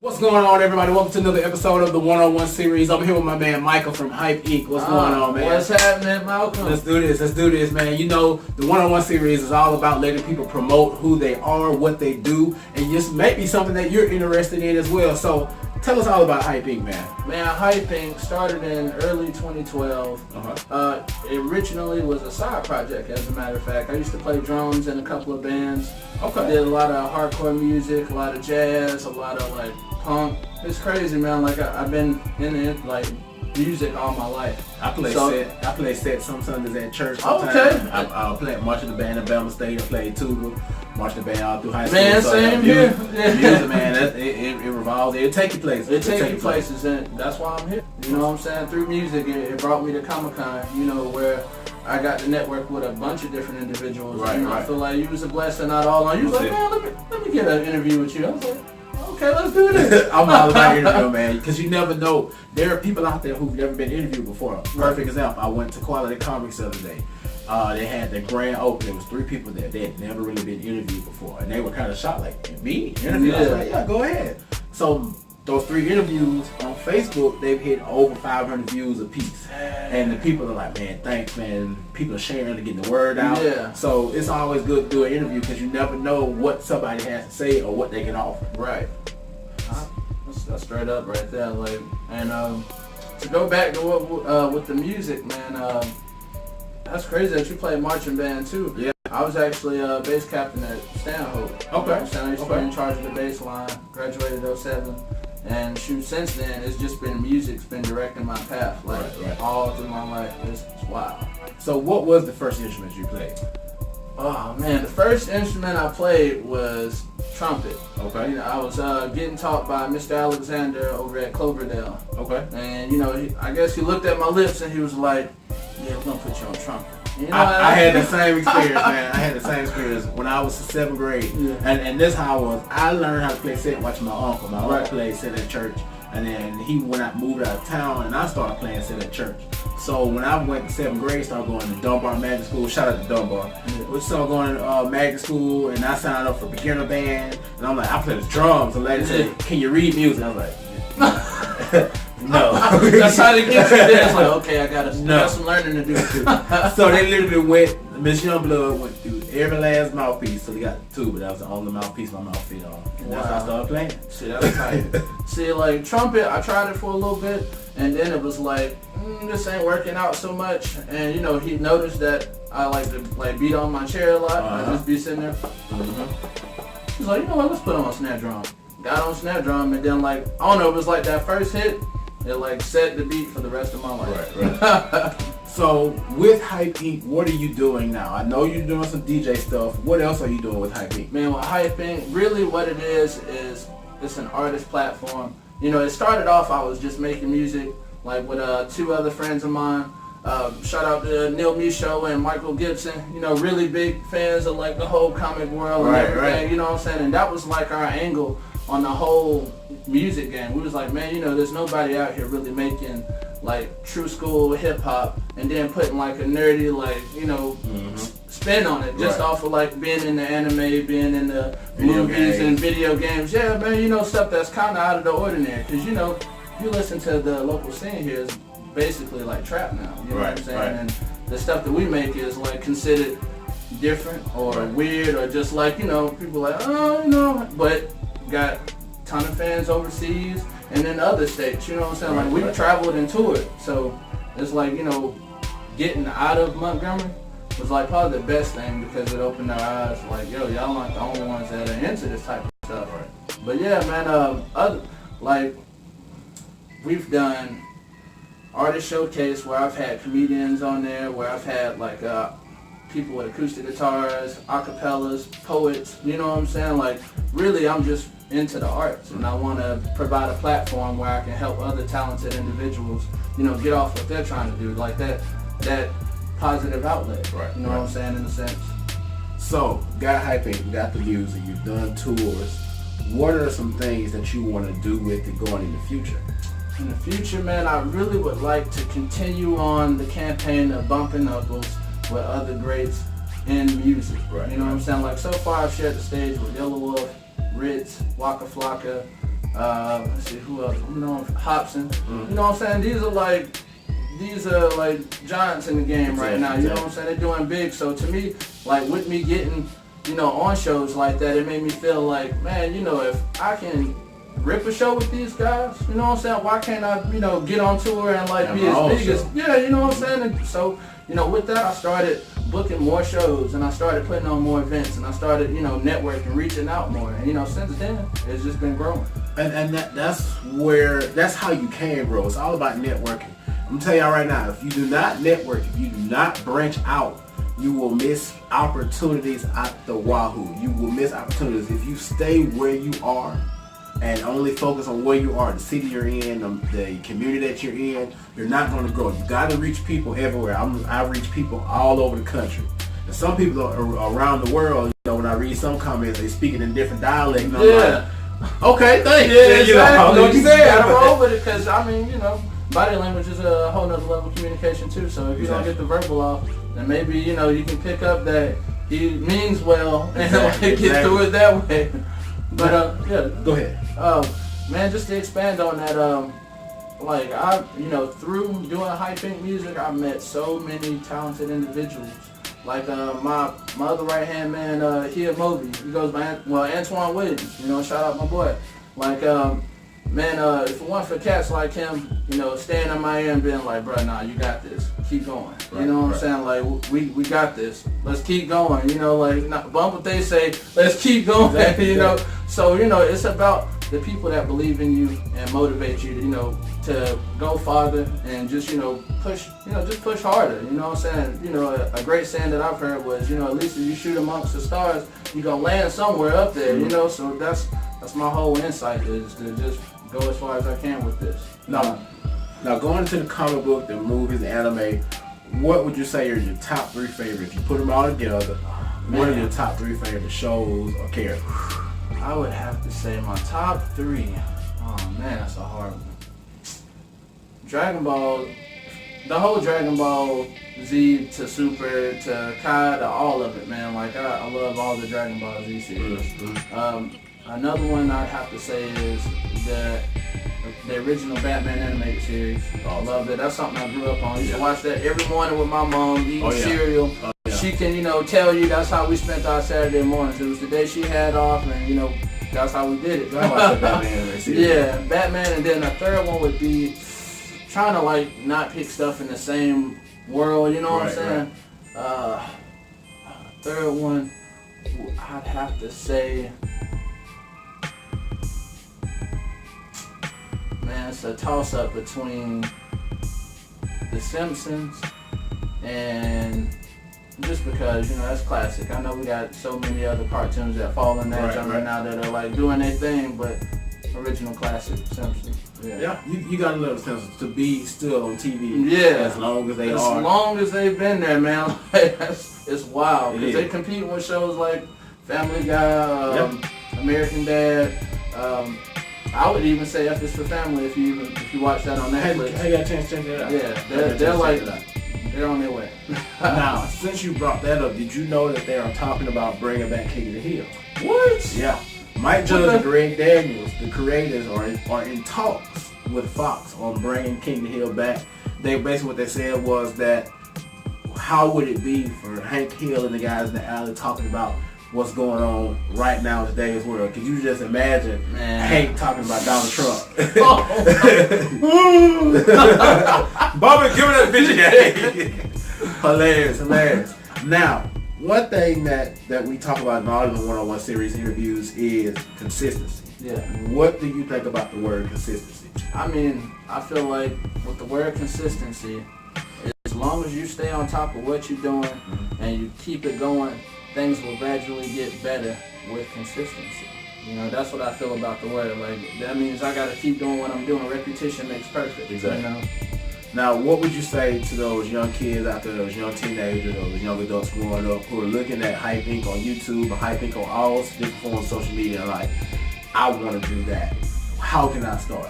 What's going on, everybody? Welcome to another episode of the 101 series. I'm here with my man Michael from Hype Inc. What's going on, man? What's happening, Malcolm? Let's do this, man. You know, the 101 series is all about letting people promote who they are, what they do, and just maybe something that you're interested in as well. So tell us all about Hype Inc., man. Man, Hype Inc. started in early 2012. It originally was a side project, as a matter of fact. I used to play drums in a couple of bands. Okay. Did a lot of hardcore music, a lot of jazz, a lot of like punk. It's crazy, man. Like I've been in it, like music all my life. I play set some Sundays at church. Sometimes. Okay. I play march in the band at Bama State. I played tuba, march the band all through high school. Man, so, same here. Music, man. It revolves. It'll take you places. It take you places, and that's why I'm here. You know what I'm saying? Through music, it brought me to Comic-Con. You know, where I got to network with a bunch of different individuals. Right, you know, right. I feel like you was a blessing out all on. You was like, man, let me get an interview with you. I was like, okay, let's do this. I'm all about interview, man, because you never know. There are people out there who've never been interviewed before. Perfect example. I went to Quality Comics the other day. They had the grand opening. There was 3 people there. They had never really been interviewed before, and they were kind of shocked, like, me? Interview? I was like, yeah, go ahead. So those 3 interviews on Facebook, they've hit over 500 views a piece. And the people are like, man, thanks, man. People are sharing to get the word out. Yeah. So it's always good to do an interview because you never know what somebody has to say or what they can offer. Right. That's straight up right there. Like, and to go back to what with the music, man. That's crazy that you play marching band too. Yeah. I was actually bass captain at Stanhope. Okay. I used to be in charge of the bass line. Graduated 07. And shoot, since then, it's just been music's been directing my path, like right. all through my life. It's wild. So what was the first instrument you played? Oh man, the first instrument I played was trumpet. Okay. You know, I was getting taught by Mr. Alexander over at Cloverdale. Okay. And you know, I guess he looked at my lips and he was like, "Yeah, we're gonna put you on trumpet." You know, I had the same experience, man. I had the same experience when I was in 7th grade. Yeah. And this how I was. I learned how to play set watching my uncle. My uncle Right. played set at church. And then he moved out of town and I started playing set at church. So when I went to 7th grade, started going to Dunbar Magic School. Shout out to Dunbar. Yeah. We started going to magic school and I signed up for beginner band. And I'm like, I play the drums. And lady said, can you read music? I was like, no. That's how they get you there. It's like, okay, I got some learning to do too. So they literally went, Miss Youngblood went through every last mouthpiece. So they got 2, but that was the only mouthpiece my mouth fit on. And that's how I started playing. See, that's tight. See, like trumpet, I tried it for a little bit, and then it was like, this ain't working out so much. And you know, he noticed that I like to beat on my chair a lot. I just be sitting there. He's like, you know what? Let's put on a snare drum. Got on snare drum, and then like, I don't know, it was like that first hit. It like set the beat for the rest of my life. Right. So with Hype Inc., what are you doing now? I know you're doing some DJ stuff. What else are you doing with Hype Inc.? Man, with Hype Inc., really what it is it's an artist platform. You know, it started off, I was just making music like with 2 other friends of mine. Shout out to Neil Michaud and Michael Gibson. You know, really big fans of like the whole comic world and everything. Right. You know what I'm saying? And that was like our angle on the whole music game. We was like, man, you know, there's nobody out here really making like true school hip hop and then putting like a nerdy, like, you know, spin on it just off of like being in the anime, being in the movies and video games. Yeah, man, you know, stuff that's kind of out of the ordinary. Because, you know, if you listen to the local scene here, it's basically like trap now. You know what I'm saying? Right. And the stuff that we make is like considered different or weird or just like, you know, people like, oh, you know, but got a ton of fans overseas and in other states, you know what I'm saying? Like we've traveled and toured, so it's like, you know, getting out of Montgomery was like probably the best thing because it opened our eyes. Like, yo, y'all aren't the only ones that are into this type of stuff. Right. But yeah, man, like we've done artist showcase where I've had comedians on there, where I've had like people with acoustic guitars, acapellas, poets, you know what I'm saying? Like, really, I'm just into the arts, and I want to provide a platform where I can help other talented individuals, you know, get off what they're trying to do, like that positive outlet, you know what I'm saying, in a sense. So, got Hype Inc., got the music, you've done tours. What are some things that you want to do with it going in the future? In the future, man, I really would like to continue on the campaign of bumping knuckles with other greats in music. Right. You know what I'm saying? Like, so far I've shared the stage with Yellow Wolf, Ritz, Waka Flocka, Let's see who else. You know, Hobson. You know what I'm saying? These are like giants in the game right now. You know what I'm saying? They're doing big. So to me, like with me getting, you know, on shows like that, it made me feel like, man, you know, if I can rip a show with these guys, you know what I'm saying? Why can't I, you know, get on tour and like be as big as, yeah, you know what I'm saying? And so, you know, with that, I started booking more shows and I started putting on more events and I started, you know, networking, reaching out more. And, you know, since then, it's just been growing. And that's how you can grow. It's all about networking. I'm gonna tell y'all right now, if you do not network, if you do not branch out, you will miss opportunities at the wahoo. You will miss opportunities if you stay where you are and only focus on where you are, the city you're in, the community that you're in. You're not going to grow. You got to reach people everywhere. I reach people all over the country. And some people are around the world. You know, when I read some comments, they speaking in different dialects. And I'm like, okay, thanks. Yeah, exactly. You know what you said. You gotta roll with it because I mean, you know, body language is a whole nother level of communication too. So if you don't get the verbal off, then maybe, you know, you can pick up that he means well and get through it that way. But yeah, go ahead. Man, just to expand on that, like I, you know, through doing high pink music, I met so many talented individuals. Like my other right hand man, here Moby, he goes by Antoine Williams. You know, shout out my boy. Like man, if it weren't for cats like him, you know, staying in my ear and being like, bro, nah, you got this. Keep going. Right, you know what I'm saying? Like, we got this. Let's keep going. You know, like, bump what they say. Let's keep going. Exactly, you know? So, you know, it's about the people that believe in you and motivate you, you know, to go farther and just, you know, push, you know, just push harder. You know what I'm saying? You know, a great saying that I've heard was, you know, at least if you shoot amongst the stars, you're going to land somewhere up there, you know? So that's my whole insight, is to just go as far as I can with this. Now going into the comic book, the movies, the anime, what would you say are your top 3 favorites? If you put them all together, what are your top 3 favorite shows or characters? I would have to say my top 3. Oh man, that's a hard one. Dragon Ball, the whole Dragon Ball Z to Super to Kai to all of it, man. Like I love all the Dragon Ball Z series. Another one I'd have to say is the original Batman animated series. I love it. That's something I grew up on. I used to watch that every morning with my mom, eating cereal. She can, you know, tell you that's how we spent our Saturday mornings. It was the day she had off, and you know, that's how we did it. I watched the Batman series. Yeah, Batman, and then the third one would be trying to like not pick stuff in the same world. You know what I'm saying? Right. Third one, I'd have to say. Man, it's a toss-up between The Simpsons and just because, you know, that's classic. I know we got so many other cartoons that fall in that genre now that are like doing their thing, but original classic Simpsons. Yeah, you gotta love The Simpsons to be still on TV. Yeah, as long as they are. As long as they've been there, man. It's wild because they compete with shows like Family Guy, American Dad. I would even say F is for Family if you watch that on Netflix. I got a chance to check that out. Yeah, they're on their way. Now, since you brought that up, did you know that they are talking about bringing back King of the Hill? What? Yeah. Mike Judge and Greg Daniels, the creators, are in talks with Fox on bringing King of the Hill back. They basically what they said was that how would it be for Hank Hill and the guys in the alley talking about what's going on right now in today's world? Could you just imagine Hank talking about Donald Trump? Bobby, give me that picture. Hilarious. Now, one thing that we talk about in all of the one-on-one series interviews is consistency. Yeah. What do you think about the word consistency? I mean, I feel like with the word consistency, as long as you stay on top of what you're doing and you keep it going, things will gradually get better with consistency. You know, that's what I feel about the word. Like, that means I gotta keep doing what I'm doing. Repetition makes perfect. Exactly. You know? Now, what would you say to those young kids out there, those young teenagers, those young adults growing up who are looking at Hype Inc. on YouTube or Hype Inc. on all different forms of social media and like, I want to do that. How can I start?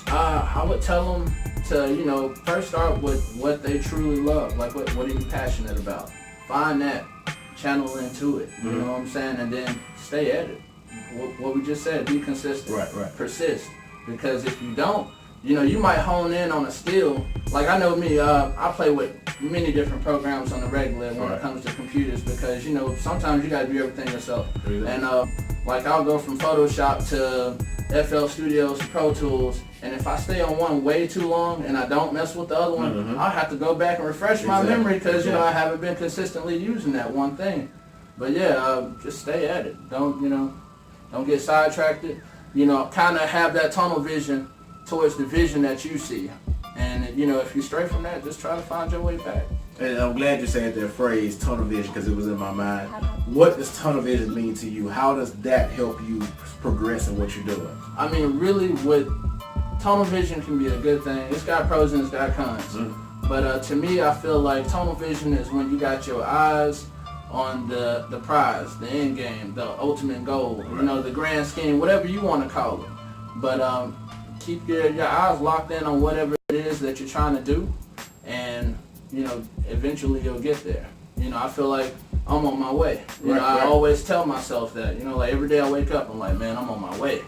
I would tell them to, you know, first start with what they truly love. Like, what are you passionate about? Find that. Channel into it, you know what I'm saying, and then stay at it. what we just said, be consistent. Right. Persist. Because if you don't, you might hone in on a skill. Like I know me, I play with many different programs on the regular when it comes to computers because, sometimes you gotta do everything yourself. And like I'll go from Photoshop to FL Studios to Pro Tools, and if I stay on one way too long and I don't mess with the other one, I'll have to go back and refresh my memory because, I haven't been consistently using that one thing. But yeah, just stay at it. Don't get sidetracked. Kind of have that tunnel vision towards the vision that you see. And, if you stray from that, just try to find your way back. And I'm glad you said that phrase, tunnel vision, because it was in my mind. What does tunnel vision mean to you? How does that help you progress in what you're doing? I mean, really, tunnel vision can be a good thing. It's got pros and it's got cons. But to me, I feel like tunnel vision is when you got your eyes on the prize, the end game, the ultimate goal, the grand scheme, whatever you want to call it. But keep your eyes locked in on whatever it is that you're trying to do, and eventually you'll get there. I feel like I'm on my way. I always tell myself that. Like every day I wake up, I'm like, man, I'm on my way.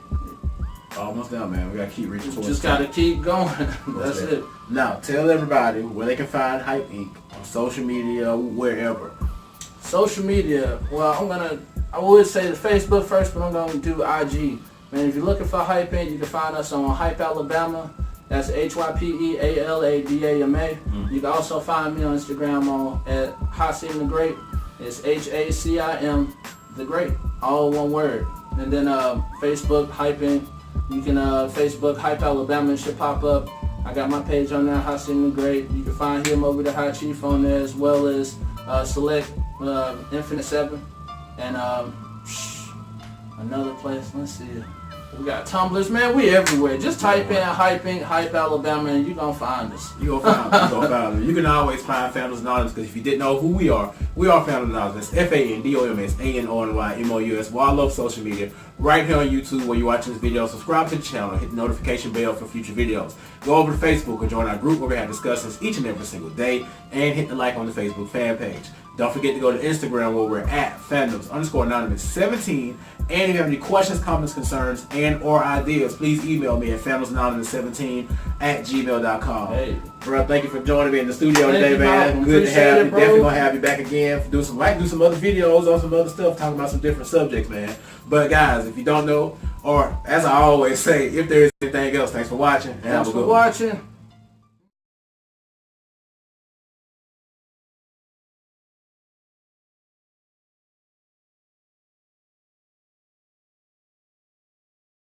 Almost done, man. We gotta keep reaching towards. Just gotta keep going. That's it. Now, tell everybody where they can find Hype Inc. on social media, wherever. Social media. Well, I would say the Facebook first, but I'm gonna do IG. Man, if you're looking for Hype Inc., you can find us on Hype Alabama. That's HYPEALABAMA. You can also find me on Instagram at Hasim the Great. It's HACIM the Great, all one word. And then Facebook Hype Inc. You can Facebook Hype Alabama, it should pop up. I got my page on there, Hasim the Great. You can find him over the High Chief on there, as well as Select Infinite 7 and another place. Let's see. We got Tumblrs, man. We everywhere. Just type in Hype Inc., Hype Alabama, and you gonna find us. You gonna find us. You can always find Fandoms Anonymous, because if you didn't know who we are Fandoms Anonymous. FANDOMS ANONYMOUS. Well, I love social media. Right here on YouTube, where you're watching this video, subscribe to the channel, hit the notification bell for future videos. Go over to Facebook and join our group where we have discussions each and every single day, and hit the like on the Facebook fan page. Don't forget to go to Instagram, where we're at Fandoms_Anonymous17. And if you have any questions, comments, concerns, and or ideas, please email me at fandomsanonymous17@gmail.com. Hey. Bro, thank you for joining me in the studio today, man. Good to have you. Definitely gonna have you back again. Do some other videos on some other stuff, talking about some different subjects, man. But guys, if you don't know, or as I always say, if there is anything else, thanks for watching. Thanks for watching.